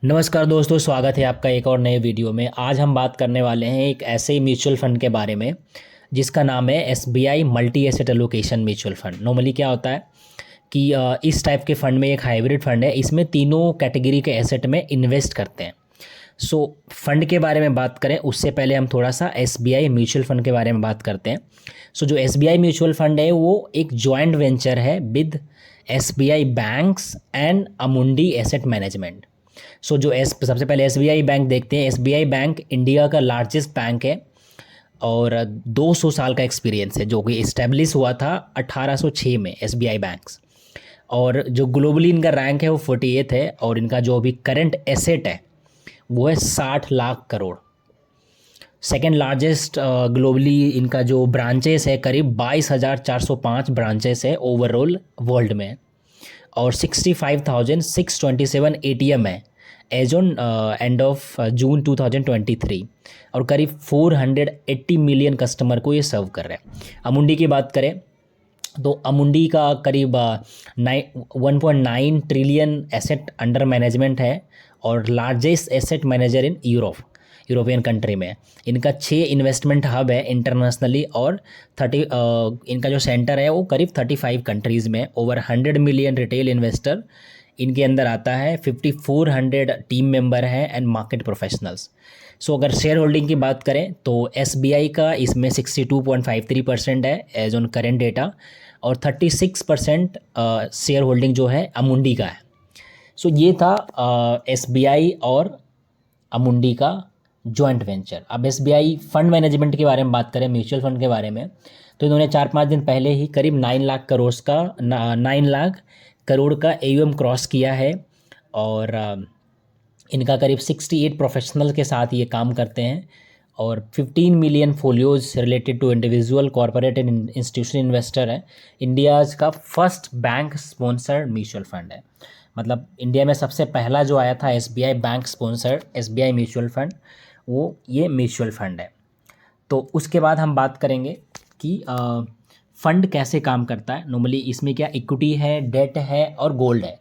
नमस्कार दोस्तों, स्वागत है आपका एक और नए वीडियो में। आज हम बात करने वाले हैं एक ऐसे म्यूचुअल फंड के बारे में जिसका नाम है SBI multi asset allocation mutual fund. Normally क्या होता है कि इस टाइप के फंड में एक हाइब्रिड फंड है, इसमें तीनों कैटेगरी के एसेट में इन्वेस्ट करते हैं। फंड के बारे में बात करें उससे पहले हम थोड़ा सा एसबीआई म्यूचुअल फंड के बारे में बात करते हैं। जो एसबीआई म्यूचुअल फंड है वो एक जॉइंट वेंचर है with SBI banks and Amundi asset management. सबसे पहले एसबीआई बैंक देखते हैं। एसबीआई बैंक इंडिया का लार्जेस्ट बैंक है और 200 साल का एक्सपीरियंस है, जो कि इस्टेब्लिश हुआ था 1806 में एसबीआई बैंक्स। और जो ग्लोबली इनका रैंक है वो 48 है और इनका जो अभी करंट एसेट है वो है 60 lakh crore. Second largest globally इनका जो ब्रांचेस है, करीब 22,405 ब्रांचेस है ओवरऑल वर्ल्ड में, और 65,627 एटीएम है as on end of June 2023, और करीब 480 मिलियन कस्टमर को ये सर्व कर रहे हैं। अमुंडी की बात करें तो अमुंडी का करीब 1.9 ट्रिलियन एसेट अंडर मैनेजमेंट है और largest asset manager in European country में। इनका 6 इन्वेस्टमेंट हब है इंटरनेशनली और 30 इनका जो सेंटर है वो करीब 35 कंट्रीज़ में। ओवर 100 मिलियन रिटेल इन्वेस्टर इनके अंदर आता है, 5400 टीम मेंबर हैं एंड मार्केट प्रोफेशनल्स। अगर शेयर होल्डिंग की बात करें तो एसबीआई का इसमें 62.53% है एज ऑन करेंट डेटा, और 36% शेयर होल्डिंग जो है अमुंडी का है। ये था एसबीआई और अमुंडी का जॉइंट वेंचर। अब एसबीआई फंड मैनेजमेंट के बारे में बात करें, म्यूचुअल फंड के बारे में, तो इन्होंने 4-5 दिन पहले ही करीब 9 लाख करोड़ का एयूएम क्रॉस किया है। और इनका करीब 68 प्रोफेशनल के साथ ये काम करते हैं, और 15 million folios related to individual, corporate and institutional investor है। इंडियाज़ का first bank sponsored mutual fund है। मतलब इंडिया में सबसे पहला जो आया था SBI bank sponsored SBI mutual fund, वो ये म्यूचुअल फंड है। तो उसके बाद हम बात करेंगे कि फंड कैसे काम करता है। नॉर्मली इसमें क्या इक्विटी है, डेट है और गोल्ड है।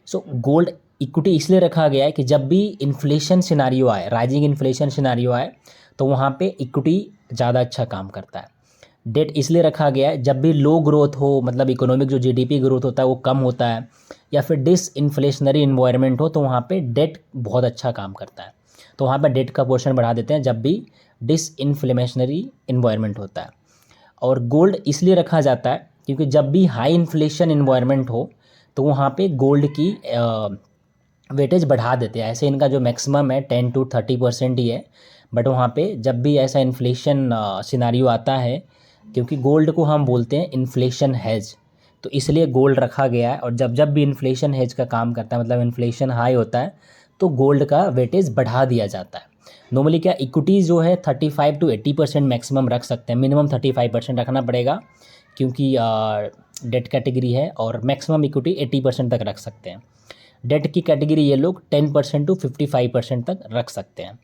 गोल्ड इक्विटी इसलिए रखा गया है कि जब भी इन्फ्लेशन सिनारियो आए, राइजिंग इन्फ्लेशन सिनारियो आए, तो वहाँ पे इक्विटी ज़्यादा अच्छा काम करता है। डेट इसलिए रखा गया है जब भी लो ग्रोथ हो, मतलब इकोनॉमिक जो जीडीपी ग्रोथ होता है वो कम होता है, या फिर डिस इन्फ्लेशनरी इन्वायरमेंट हो, तो वहाँ पे डेट बहुत अच्छा काम करता है। तो वहाँ पे डेट का पोर्शन बढ़ा देते हैं जब भी डिस इन्फ्लेशनरी इन्वायरमेंट होता है। और गोल्ड इसलिए रखा जाता है क्योंकि जब भी हाई इन्फ्लेशन इन्वायरमेंट हो तो वहाँ पे गोल्ड की वेटेज बढ़ा देते हैं। ऐसे इनका जो मैक्सिमम है 10 to 30% ही है, बट वहाँ पे जब भी ऐसा इन्फ्लेशन सिनारियो आता है, क्योंकि गोल्ड को हम बोलते हैं इन्फ्लेशन हेज, तो इसलिए गोल्ड रखा गया है। और जब जब भी इन्फ्लेशन हेज का काम करता है, मतलब इन्फ्लेशन हाई होता है, तो गोल्ड का वेटेज बढ़ा दिया जाता है। नॉर्मली क्या इक्विटीज़ जो है 35 to 80% मैक्सिमम रख सकते हैं, मिनिमम 35% रखना पड़ेगा क्योंकि डेट कैटेगरी है, और मैक्सिमम इक्विटी 80% तक रख सकते हैं। डेट की कैटेगरी ये लोग 10% to 55% तक रख सकते हैं,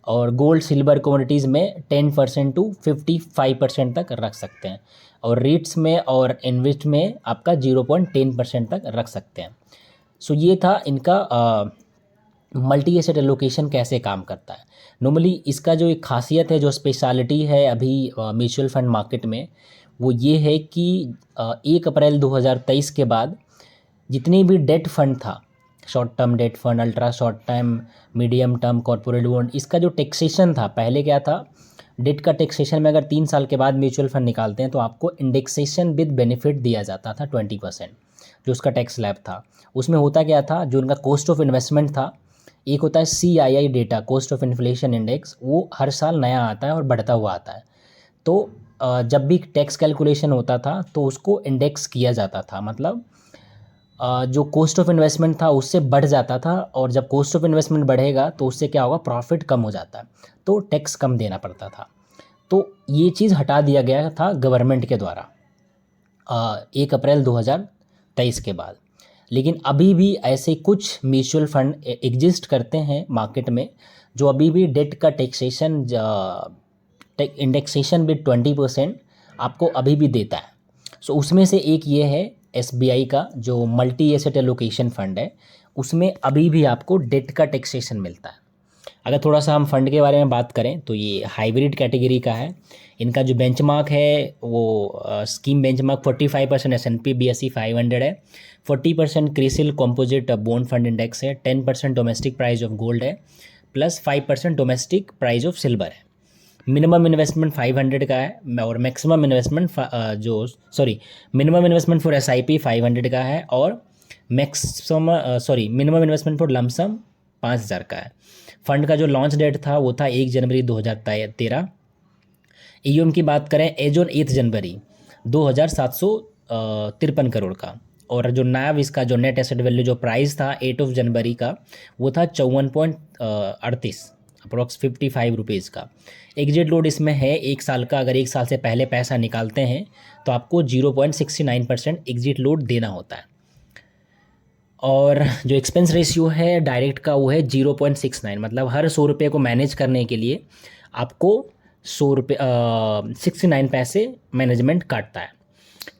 और गोल्ड सिल्वर कमोडिटीज़ में 10% to 55% तक रख सकते हैं, और रीट्स में और इन्वेस्ट में आपका 0.10% तक रख सकते हैं। ये था इनका मल्टी एसेट एलोकेशन कैसे काम करता है। नॉर्मली इसका जो एक खासियत है, जो स्पेशलिटी है अभी म्यूचुअल फंड मार्केट में, वो ये है कि 1 अप्रैल 2023 के बाद जितने भी डेट फंड था, short term debt fund, ultra short term, medium term, corporate bond, इसका जो टैक्सेशन था, पहले क्या था, डेट का टैक्सेशन में अगर 3 साल के बाद म्यूचुअल फंड निकालते हैं तो आपको इंडेक्सेशन विद बेनिफिट दिया जाता था 20%, जो उसका टैक्स स्लैब था। उसमें होता क्या था, जो उनका कॉस्ट ऑफ इन्वेस्टमेंट था, एक होता है CII data, cost of inflation index, वो हर साल नया आता है और बढ़ता हुआ आता है। तो जब भी टैक्स कैलकुलेशन होता था तो उसको इंडेक्स किया जाता था, मतलब जो कॉस्ट ऑफ इन्वेस्टमेंट था उससे बढ़ जाता था, और जब कॉस्ट ऑफ इन्वेस्टमेंट बढ़ेगा तो उससे क्या होगा, प्रॉफिट कम हो जाता है, तो टैक्स कम देना पड़ता था। तो ये चीज़ हटा दिया गया था गवर्नमेंट के द्वारा 1 अप्रैल 2023 के बाद। लेकिन अभी भी ऐसे कुछ म्यूचुअल फंड एग्जिस्ट करते हैं मार्केट में, जो अभी भी डेट का टैक्सेशन इंडेक्सेशन विद 20% आपको अभी भी देता है। उसमें से एक ये है एसबीआई का जो मल्टी एसेट एलोकेशन फंड है, उसमें अभी भी आपको डेट का टैक्सेशन मिलता है। अगर थोड़ा सा हम फंड के बारे में बात करें तो ये हाइब्रिड कैटेगरी का है। इनका जो बेंचमार्क है वो स्कीम बेंचमार्क 45% S&P BSE 500 है, 40% CRISIL composite bond fund index है, 10% डोमेस्टिक प्राइस ऑफ गोल्ड है, plus 5% domestic price of silver है। मिनिमम इन्वेस्टमेंट 500 का है और maximum investment minimum investment for SIP 500 का है और मिनिमम इन्वेस्टमेंट फॉर लमसम 5000 का है। फंड का जो लॉन्च डेट था वो था 1 जनवरी 2013। AUM की बात करें एज ऑन 8 जनवरी 2753 करोड़ का, और जो नाव इसका जो नेट एसेट वैल्यू जो प्राइस था 8 जनवरी का वो था 54.38 अप्रोक्स 55 रुपीज़ का। एग्जिट लोड इसमें है 1 साल का। अगर 1 साल से पहले पैसा निकालते हैं तो आपको 0.69% एग्जिट लोड देना होता है। और जो एक्सपेंस रेशियो है डायरेक्ट का वो है 0.69, मतलब हर 100 रुपये को मैनेज करने के लिए आपको 69 पैसे मैनेजमेंट काटता है।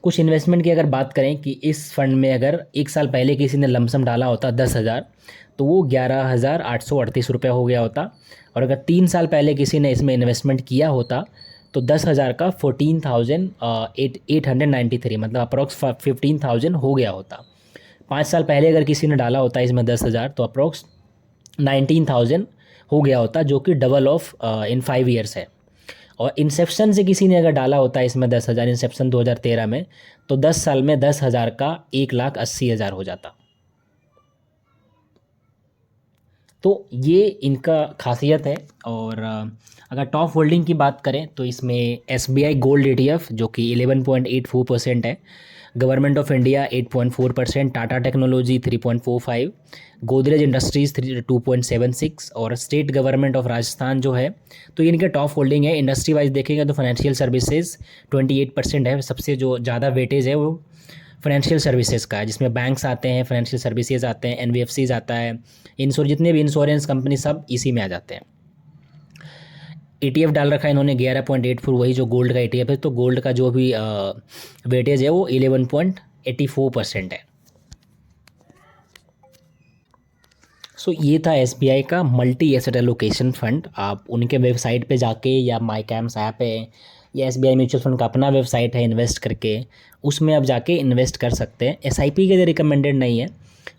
कुछ इन्वेस्टमेंट की अगर बात करें कि इस फंड में अगर 1 साल पहले किसी ने लमसम डाला होता 10,000 तो वो 11,838 रुपये हो गया होता, और अगर 3 साल पहले किसी ने इसमें इन्वेस्टमेंट किया होता तो 10,000 का 14,893 मतलब अप्रॉक्स 15,000 हो गया होता। 5 साल पहले अगर किसी ने डाला होता इसमें 10,000 तो अप्रॉक्स 19,000 हो गया होता, जो कि डबल ऑफ इन 5 ईयर्स है। और इंसेप्शन से किसी ने अगर डाला होता इसमें 10,000 इंसेप्शन 2013 में तो 10 साल में 10,000 का 1,80,000 हो जाता। तो ये इनका खासियत है। और अगर टॉप होल्डिंग की बात करें तो इसमें SBI गोल्ड ETF जो कि 11.84% है, government of India 8.4%, Tata technology 3.45, Godrej industries 2.76 और स्टेट गवर्नमेंट ऑफ राजस्थान जो है तो ये इनके टॉप होल्डिंग है। इंडस्ट्री वाइज देखेंगे तो फाइनेंशियल सर्विसेज 28% है। सबसे जो ज़्यादा वेटेज है वो फाइनेंशियल सर्विसेज का है, जिसमें बैंक्स आते हैं, फाइनेंशियल सर्विसेज आते हैं, NBFCs आता है, जितने भी इंश्योरेंस कंपनी सब इसी में आ जाते हैं। ETF डाल रखा है इन्होंने 11.84, वही जो गोल्ड का ETF है, तो गोल्ड का जो भी वेटेज है वो 11.84% है। सो ये था SBI का मल्टी एसेट एलोकेशन फंड। आप उनके वेबसाइट पे जाके या माई कैम्स ऐप है या SBI म्यूचुअल फंड का अपना वेबसाइट है इन्वेस्ट करके, उसमें आप जाके इन्वेस्ट कर सकते हैं। SIP के लिए रिकमेंडेड नहीं है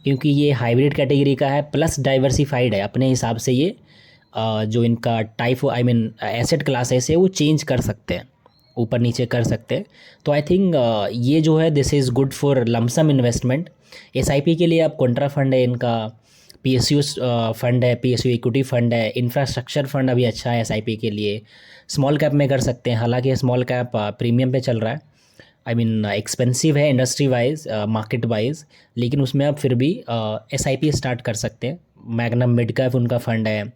क्योंकि ये हाइब्रिड कैटेगरी का है प्लस डाइवर्सिफाइड है। अपने हिसाब से ये जो इनका टाइप एसेट क्लासेस है वो चेंज कर सकते हैं, ऊपर नीचे कर सकते हैं। तो आई थिंक ये जो है this is good for lump sum investment. SIP के लिए आप कॉन्ट्रा फंड है इनका, PSU फंड है, PSU इक्विटी फंड है, इंफ्रास्ट्रक्चर फंड अभी अच्छा है SIP के लिए। स्मॉल कैप में कर सकते हैं, हालांकि स्मॉल कैप प्रीमियम पे चल रहा है, एक्सपेंसिव है इंडस्ट्री वाइज मार्केट वाइज, लेकिन उसमें आप फिर भी SIP स्टार्ट कर सकते हैं। मैग्नम मिड कैप उनका फंड है,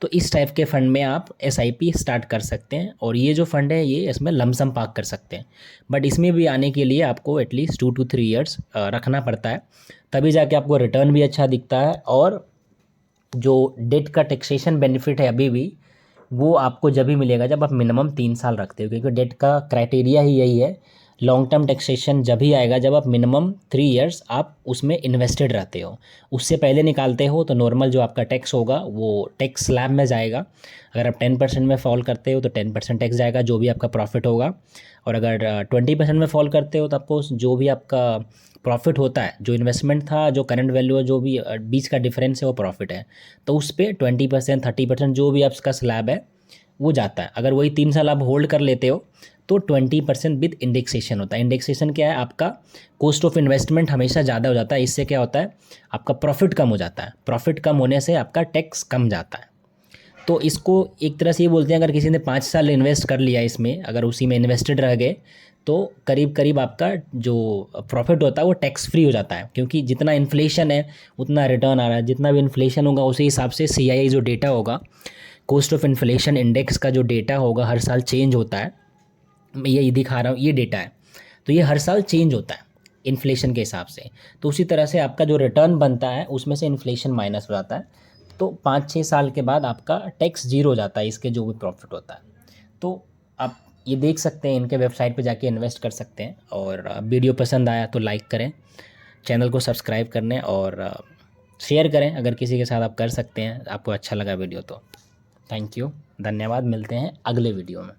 तो इस टाइप के फ़ंड में आप SIP स्टार्ट कर सकते हैं। और ये जो फंड है ये इसमें लमसम पार्क कर सकते हैं, बट इसमें भी आने के लिए आपको एटलीस्ट 2 to 3 ईयर्स रखना पड़ता है, तभी जाके आपको रिटर्न भी अच्छा दिखता है। और जो डेट का टैक्सेशन बेनिफिट है अभी भी वो आपको जब भी मिलेगा जब आप मिनिमम 3 साल रखते हो, क्योंकि डेट का क्राइटेरिया ही यही है। लॉन्ग टर्म टैक्सेशन जब ही आएगा जब आप मिनिमम 3 ईयर्स आप उसमें इन्वेस्टेड रहते हो। उससे पहले निकालते हो तो नॉर्मल जो आपका टैक्स होगा वो टैक्स स्लैब में जाएगा। अगर आप 10% में फॉल करते हो तो 10% टैक्स जाएगा जो भी आपका प्रॉफिट होगा, और अगर 20% में फॉल करते हो तो आपको जो भी आपका प्रॉफिट होता है, जो इन्वेस्टमेंट था, जो करंट वैल्यू है, जो भी बीच का डिफरेंस है वो प्रॉफिट है, तो उस पर 20% 30% जो भी आपका स्लैब है वो जाता है। अगर वही 3 साल आप होल्ड कर लेते हो तो 20% विद इंडेक्सेशन होता है। इंडेक्सेशन क्या है, आपका कॉस्ट ऑफ इन्वेस्टमेंट हमेशा ज़्यादा हो जाता है। इससे क्या होता है, आपका प्रॉफिट कम हो जाता है, प्रॉफिट कम होने से आपका टैक्स कम जाता है। तो इसको एक तरह से ये बोलते हैं, अगर किसी ने 5 साल इन्वेस्ट कर लिया इसमें, अगर उसी में इन्वेस्टेड रह गए तो करीब करीब आपका जो प्रॉफिट होता है वो टैक्स फ्री हो जाता है, क्योंकि जितना इन्फ्लेशन है उतना रिटर्न आ रहा है। जितना भी इन्फ्लेशन होगा उसी हिसाब से CII जो डेटा होगा, कॉस्ट ऑफ इन्फ्लेशन इंडेक्स का जो डेटा होगा हर साल चेंज होता है। मैं यही दिखा रहा हूँ, ये डेटा है, तो ये हर साल चेंज होता है इन्फ्लेशन के हिसाब से। तो उसी तरह से आपका जो रिटर्न बनता है उसमें से इन्फ्लेशन माइनस हो जाता है, तो 5-6 साल के बाद आपका टैक्स जीरो हो जाता है इसके जो भी प्रॉफिट होता है। तो आप ये देख सकते हैं, इनके वेबसाइट पे जाके इन्वेस्ट कर सकते हैं। और वीडियो पसंद आया तो लाइक करें, चैनल को सब्सक्राइब करने और शेयर करें अगर किसी के साथ आप कर सकते हैं, आपको अच्छा लगा वीडियो तो। थैंक यू, धन्यवाद, मिलते हैं अगले वीडियो में।